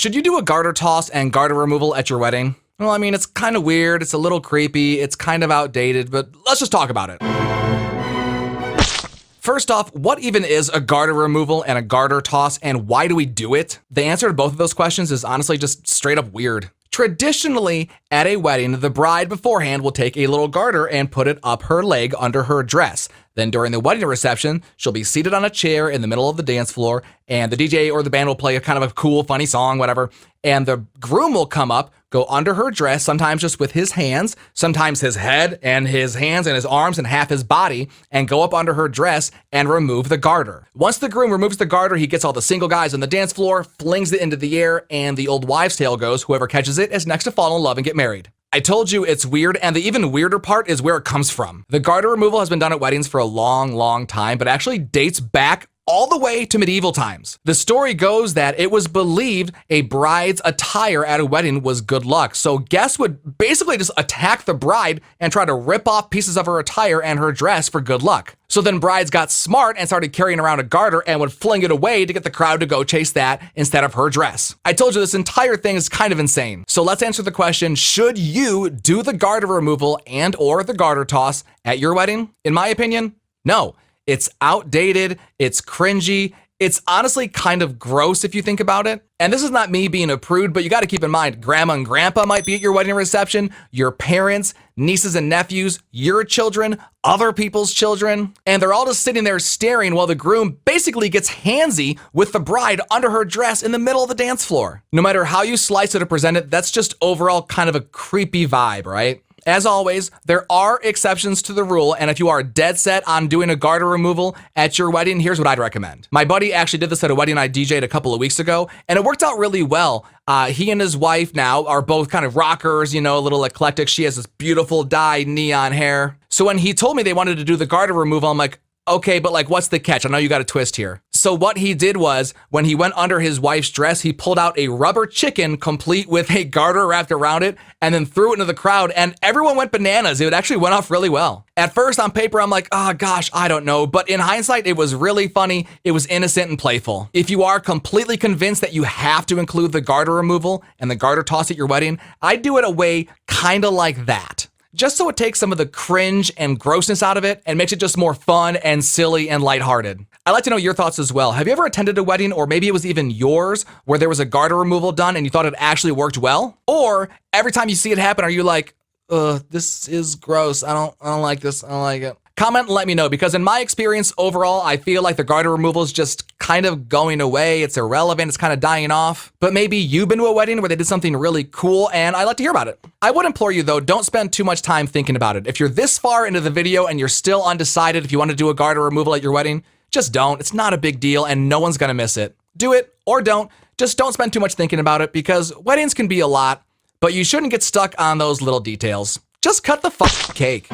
Should you do a garter toss and garter removal at your wedding? Well, I mean, it's kind of weird, it's a little creepy, it's kind of outdated, but let's just talk about it. First off, what even is a garter removal and a garter toss, and why do we do it? The answer to both of those questions is honestly just straight up weird. Traditionally, at a wedding, the bride beforehand will take a little garter and put it up her leg under her dress. Then during the wedding reception, she'll be seated on a chair in the middle of the dance floor, and the DJ or the band will play a kind of a cool, funny song, whatever. And the groom will come up, go under her dress, sometimes just with his hands, sometimes his head and his hands and his arms and half his body, and go up under her dress and remove the garter. Once the groom removes the garter, he gets all the single guys on the dance floor, flings it into the air, and the old wives' tale goes, whoever catches it is next to fall in love and get married. I told you it's weird, and the even weirder part is where it comes from. The garter removal has been done at weddings for a long, long time, but actually dates back all the way to medieval times. The story goes that it was believed a bride's attire at a wedding was good luck. So guests would basically just attack the bride and try to rip off pieces of her attire and her dress for good luck. So then brides got smart and started carrying around a garter and would fling it away to get the crowd to go chase that instead of her dress. I told you this entire thing is kind of insane. So let's answer the question, should you do the garter removal and or the garter toss at your wedding? In my opinion, no. It's outdated, it's cringy, it's honestly kind of gross if you think about it. And this is not me being a prude, but you gotta keep in mind, grandma and grandpa might be at your wedding reception, your parents, nieces and nephews, your children, other people's children, and they're all just sitting there staring while the groom basically gets handsy with the bride under her dress in the middle of the dance floor. No matter how you slice it or present it, that's just overall kind of a creepy vibe, right? As always, there are exceptions to the rule, and if you are dead set on doing a garter removal at your wedding, here's what I'd recommend. My buddy actually did this at a wedding I DJ'd a couple of weeks ago, and it worked out really well. He and his wife now are both kind of rockers, you know, a little eclectic. She has this beautiful dyed neon hair. So when he told me they wanted to do the garter removal, I'm like, okay, but like, what's the catch? I know you got a twist here. So what he did was, when he went under his wife's dress, he pulled out a rubber chicken complete with a garter wrapped around it and then threw it into the crowd, and everyone went bananas. It actually went off really well. At first, on paper, I'm like, oh gosh, I don't know. But in hindsight, it was really funny. It was innocent and playful. If you are completely convinced that you have to include the garter removal and the garter toss at your wedding, I'd do it a way kind of like that. Just so it takes some of the cringe and grossness out of it and makes it just more fun and silly and lighthearted. I'd like to know your thoughts as well. Have you ever attended a wedding, or maybe it was even yours, where there was a garter removal done and you thought it actually worked well? Or every time you see it happen, are you like, this is gross. I don't like this. I don't like it. Comment and let me know, because in my experience overall, I feel like the garter removal is just kind of going away. It's irrelevant. It's kind of dying off. But maybe you've been to a wedding where they did something really cool, and I'd like to hear about it. I would implore you though, don't spend too much time thinking about it. If you're this far into the video and you're still undecided if you want to do a garter removal at your wedding, just don't. It's not a big deal and no one's gonna miss it. Do it or don't. Just don't spend too much thinking about it, because weddings can be a lot, but you shouldn't get stuck on those little details. Just cut the cake.